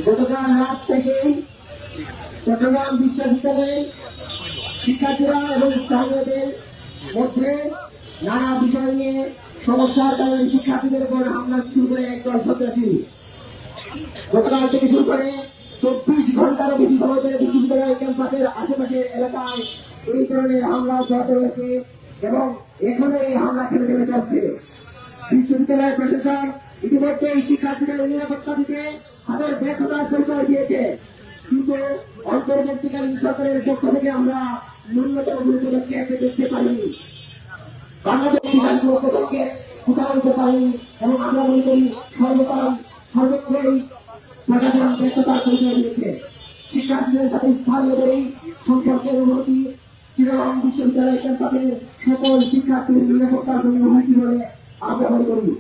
গতকাল রাত থেকেই চট্টগ্রাম বিশ্ববিদ্যালয়ে শিক্ষার্থীরা এবং স্থানীয়দের মধ্যে নানা বিষয় নিয়ে সমস্যার কারণে শিক্ষার্থীদের উপর হামলা শুরু করে একদল সন্ত্রাসী গতকাল থেকে শুরু করে 24 ঘন্টারও বেশি সময় ধরে বিশ্ববিদ্যালয় ক্যাম্পাসের আশেপাশের এলাকায় এই ধরনের হামলা অব্যাহত রয়েছে এবং এখনো এই হামলা খেলে চলে চলছে। বিশ্ববিদ্যালয় প্রশাসন ইতিমধ্যে শিক্ষার্থীদের নিরাপত্তা দিতে তাদের ব্যর্থতার পরিচয় দিয়েছে, কিন্তু অন্তর্বর্তীকালীন সরকারের পক্ষ থেকে আমরা ন্যূনতম কোনো পদক্ষেপ দেখতে পারিনি। বাংলাদেশ পদক্ষেপ কোথাও নিতে পারেনি এবং আমরা মনে করি সর্বত্রই প্রশাসন ব্যর্থতার পরিচয় দিয়েছে। শিক্ষার্থীদের সাথে স্থানীয়দেরই সম্পর্কের উন্নতি চিটাগং বিশ্ববিদ্যালয় ক্যাম্পাসের সকল শিক্ষার্থীর নিরাপত্তার জন্য হুমকি বলে আমরা মনে করি।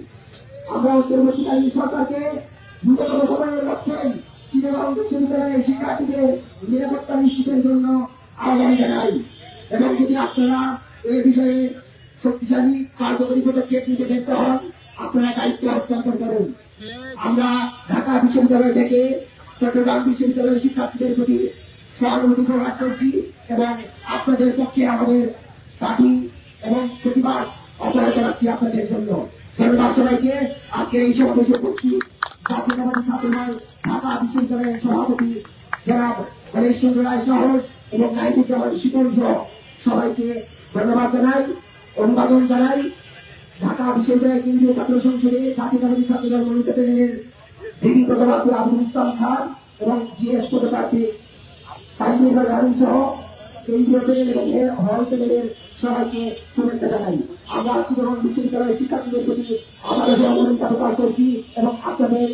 আমরা অন্তর্বর্তীকালীন সরকারকে দ্রুততম সময়ের লক্ষ্যে চিটাগং বিশ্ববিদ্যালয়ের শিক্ষার্থীদের নিরাপত্তা নিশ্চিতের জন্য আহ্বান জানাই এবং যদি আপনারা এই বিষয়ে শক্তিশালী কার্যকরী পদক্ষেপ নিতে ব্যর্থ হন আপনারা দায়িত্ব হস্তান্তর করুন। আমরা ঢাকা বিশ্ববিদ্যালয় থেকে চট্টগ্রাম বিশ্ববিদ্যালয়ের শিক্ষার্থীদের প্রতি সহানুভূতি প্রকাশ করছি এবং আপনাদের পক্ষে আমাদের দাবি এবং প্রতিবাদ অব্যাহত রাখছি আপনাদের জন্য। ধন্যবাদ সবাইকে। আজকে এই সমাবেশে উপস্থিত জাতীয়তাবাদী ছাত্রদল ঢাকা বিশ্ববিদ্যালয়ের সভাপতি জনাব গণেশ চন্দ্র রায় সাহস এবং নাইদুজ্জামান শিকল সহ সবাইকে ধন্যবাদ জানাই, অভিবাদন জানাই। ঢাকা বিশ্ববিদ্যালয় কেন্দ্রীয় ছাত্র সংসদে জাতীয়তাবাদী ছাত্রদল মনোনীত প্যানেলের বিভিন্ন পদপ্রার্থী আবুল ইসলাম খান এবং জিএস পদপ্রার্থী সাইদুল রাহিম সহ কেন্দ্রীয় প্যানেল এবং হল প্যানেলের সবাইকে শুভেচ্ছা জানাই। আমরা চিটাগং বিশ্ববিদ্যালয়ের শিক্ষার্থীদের প্রতি আমাদের সহমর্মিতা প্রকাশ করছি এবং আপনাদের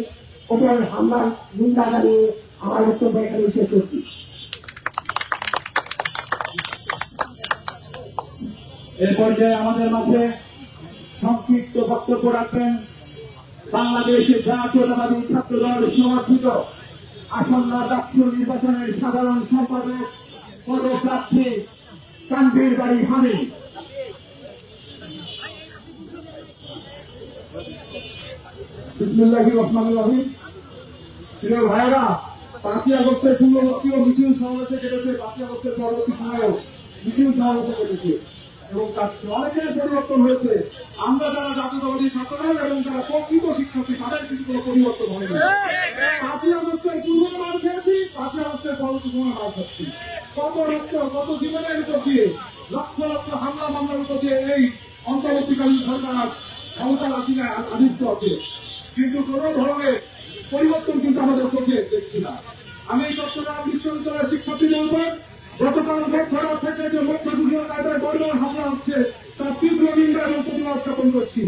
উপর হামলার নিন্দা জানিয়ে আমার বক্তব্য এখানে শেষ করছি। এ পর্যায়ে আমাদের মাঝে সংক্ষিপ্ত বক্তব্য রাখবেন বাংলাদেশের জাতীয়তাবাদী ছাত্রদল সমর্থিত আসন্ন জাতীয় নির্বাচনের সাধারণ সম্পাদক পদপ্রার্থী তানভীর বাড়ি হামিদ। বিসমিল্লাহির রহমানির রহিম। প্রিয় ভাইয়েরা, 5ই আগস্টের পূর্ববর্তী মিছিল সমাবেশে কেটেছে, 5ই আগস্টের পরবর্তী সময়েও মিছিল সমাবেশে কেটেছে এবং তার অনেকের পরিবর্তন হয়েছে। আমরা যারা জাতীয়তাবাদী ছাত্রদল এবং যারা প্রকৃত শিক্ষার্থী তাদের কিন্তু কোনো পরিবর্তন হয়নি। 5ই আগস্টের পূর্বে মার খেয়েছি, 5ই আগস্টের পরবর্তী সময় মার খাচ্ছি। কত রক্ত, কত জীবনের উপর দিয়ে, লক্ষ লক্ষ হামলা মামলার উপর দিয়ে এই অন্তর্বর্তীকালীন সরকার ক্ষমতার আসীনায় আদিষ্ট আছে, কিন্তু কোন ধরনের পরিবর্তন কিন্তু আমাদের চোখে দেখছি না। আমি চট্টগ্রাম বিশ্ববিদ্যালয়ের শিক্ষার্থীদের উপর গতকাল ভোটখড়া থেকে যে মধ্যযুগীয় কায়দায় বর্বর হামলা হচ্ছে তার তীব্র নিন্দা এবং প্রতিবাদ জ্ঞাপন করছি।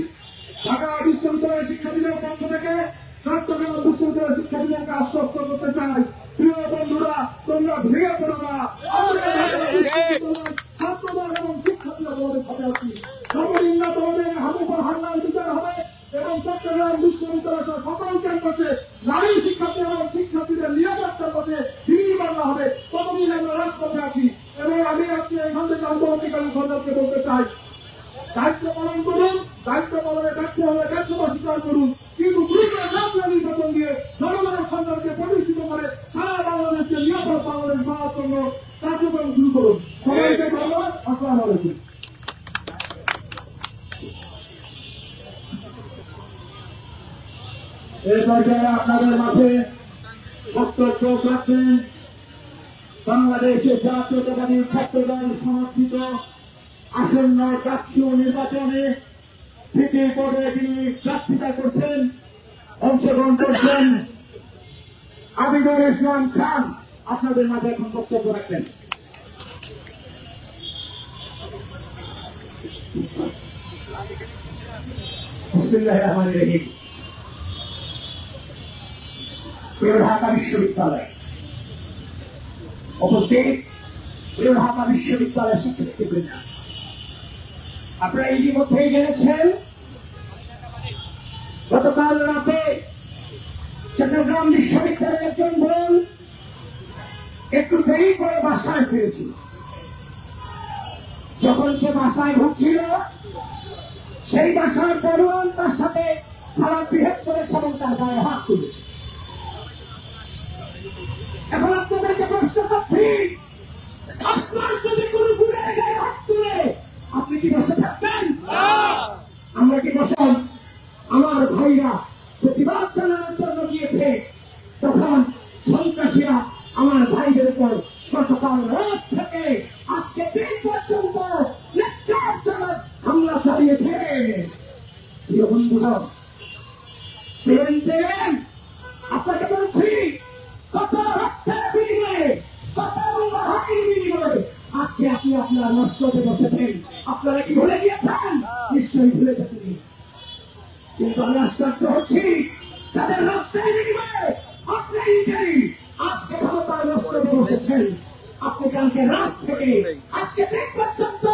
ঢাকা বিশ্ববিদ্যালয়ের শিক্ষার্থীদের পক্ষ থেকে চট্টগ্রাম বিশ্ববিদ্যালয়ের শিক্ষার্থীদেরকে আশ্বস্ত করতে চাই, প্রিয় বন্ধুরা, তোমরা ভেঙে পড়ো না। ছাত্রদল এবং শিক্ষার্থীরা তোমাদের সাথে আছি। যতদিন না তোমাদের উপর হামলার বিচার হবে এবং চট্টগ্রাম বিশ্ববিদ্যালয় সকল ক্যাম্পাসে নারী শিক্ষার্থী এবং শিক্ষার্থীদের নিরাপত্তার পথে বিনির্মাণ হবে, ততদিন আমরা রাজপথে আছি। এবং আমি আজকে এখান থেকে অন্তর্বর্তীকালীন সরকারকে বলতে চাই, দায়িত্ব পালন করুন, দায়িত্ব পালনে ব্যর্থ হলে ব্যর্থতা স্বীকার করুন, কিন্তু দ্রুত জাতীয় নির্বাচন দিয়ে জনগণের সরকারকে প্রতিষ্ঠিত করে সারা বাংলাদেশকে নিরাপদ বাংলাদেশ পাওয়ার জন্য কার্যক্রম শুরু করুন। সবাইকে ধন্যবাদ। আসসালামু আলাইকুম। এই পর্যায়ে আপনাদের মাঝে বক্তব্য রাখবেন বাংলাদেশের জাতীয়তাবাদী ছাত্রদল সমর্থিত আসন্ন জাতীয় নির্বাচনে তৃতীয় পদে তিনি প্রার্থিতা করছেন, অংশগ্রহণ করছেন আবিদুল ইসলাম খান। আপনাদের মাঝে এখন বক্তব্য রাখবেন। বিসমিল্লাহির রহমানির রহিম। প্রিয় ঢাকা বিশ্ববিদ্যালয় উপস্থিত, প্রিয় ঢাকা বিশ্ববিদ্যালয়ের শিক্ষার্থীবৃন্দ, আপনারা ইতিমধ্যেই জেনেছেন গতকাল রাতে চট্টগ্রাম বিশ্ববিদ্যালয়ের একজন বোন একটু দেরি করে বাসায় ফিরেছিল। যখন সে বাসায় ঢুকছিল সেই বাসার পরোয়ান তার সাথে খারাপ বিহেভ করেছে এবং তার গায়ে হাত তুলেছে। যাচ্ছি, আপনার যদি কোনো গুণের গায়ে হাত তুলে আপনি কি বসে থাকবেন? আমরা কি বসে? আমার ভাইরা প্রতিবাদ চালানোর জন্য গিয়েছে, তখন সন্ত্রাসীরা আমার ভাইদের উপর গতকাল রাত থেকে আজকে দিন পর্যন্ত নির্যাতনের হামলা চালিয়েছে। প্রিয় বন্ধুগণ, আপনাকে বলছি, কত রক্তের বিনিময়ে, কত মূল্যহানির বিনিময়ে আজকে আপনি আপনার মসজিদে বসেছেন। আপনারা কি ভুলে গিয়েছেন? নিশ্চয়ই ভুলেছেন তিনি। কিন্তু আমি আশ্চর্য হচ্ছি, যাদের রক্তের বিনিময়ে আপনি আজকে ক্ষমতার মসজিদে বসেছেন, আপনি কালকে রাত থেকে আজকে দিন পর্যন্ত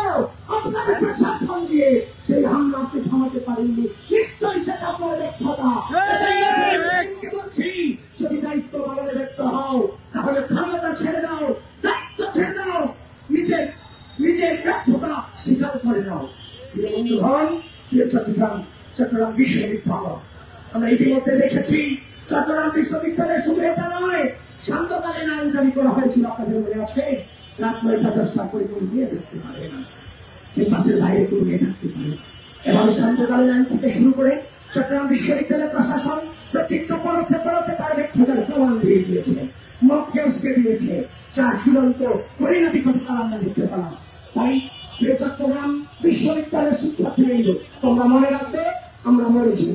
আপনাদের প্রশাসন দিয়ে সেই হামলা আপনি থামাতে পারেননি। নিশ্চয়ই সেটা আপনার ব্যর্থতা। বলছি, যদি দায়িত্ব পালনে ব্যর্থ হও তাহলে ক্ষমতা ছেড়ে দাও, দায়িত্ব ছেড়ে দাও, নিজের ব্যর্থতা স্বীকার করে নাও। বন্ধুগণ, চট্টগ্রাম বিশ্ববিদ্যালয় আমরা ইতিমধ্যে দেখেছি, চট্টগ্রাম বিশ্ববিদ্যালয়ের শুধু এটা নয়, শান্তকালীন আইন জারি করা হয়েছিল, আপনাদের মনে আছে? রাত ৯টা 10টার পরে কোনো নিয়ে থাকতে পারে না, ক্যাম্পাসের বাইরে কোনো নিয়ে থাকতে পারে। এভাবে শান্তকালীন আইন থেকে শুরু করে চট্টগ্রাম বিশ্ববিদ্যালয়ের প্রশাসন প্রত্যেকটা পরতে তার ব্যর্থতার প্রমাণ দিয়ে দিয়েছে, মক কেসকে দিয়েছে, যার চূড়ান্ত পরিণতি গতকাল আমরা দেখতে পেলাম। তাই চট্টগ্রাম বিশ্ববিদ্যালয়ের শিক্ষার্থীবৃন্দ, তোমরা মনে রাখবে, আমরা মরেছি,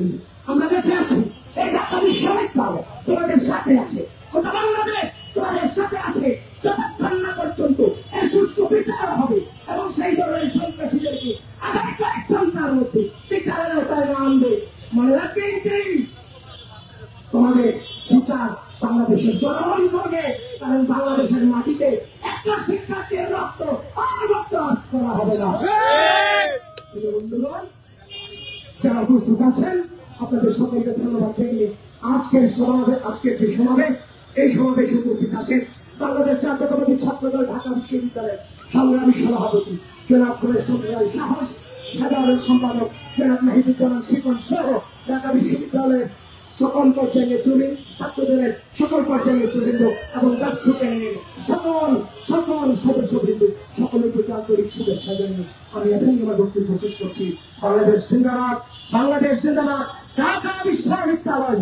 আমরা বেঁচে আছি। এই ঢাকা বিশ্ববিদ্যালয় তোমাদের সাথে আছে, গোটা বাংলাদেশ তোমাদের সাথে আছে, যতক্ষণ না পর্যন্ত এর সুস্থ বিচার হবে এবং সেই ধরনের সন্ত্রাসীদেরকে আগামী কয়েক ঘন্টার মধ্যে বিচারের আওতায় আনবে। মনে রাখবে, তোমাদের বিচার বাংলাদেশের জনগণ করবে, কারণ বাংলাদেশের মাটিতে একটা শিক্ষার্থীর রক্ত করা হবে না। বন্ধুগণ, যারা উপস্থিত আছেন, আপনাদের সকলকে ধন্যবাদ জানিয়ে আজকের যে সমাবেশ, এই সমাবেশে উপস্থিত আছেন বাংলাদেশ জাতীয়তাবাদী ছাত্রদল ঢাকা বিশ্ববিদ্যালয়ের সংগ্রামী সভাপতি জনাব কুরেশ সাহস, সাধারণ সম্পাদক জনাব নাহিদুজ্জামান শিকন সহ ঢাকা বিশ্ববিদ্যালয়ের সকল পর্যায়ে নেতৃবৃন্দ, ছাত্রদের সকল পর্যায়ে নেতৃবৃন্দ এবং দর্শকের সকল সদস্যবৃন্দ, সকলের প্রতি আন্তরিক শুভেচ্ছা জানিয়ে আমি এখানে আমার বক্তব্য শেষ করছি। বাংলাদেশ জিন্দাবাদ, বাংলাদেশ জিন্দাবাদ, ঢাকা বিশ্ববিদ্যালয়।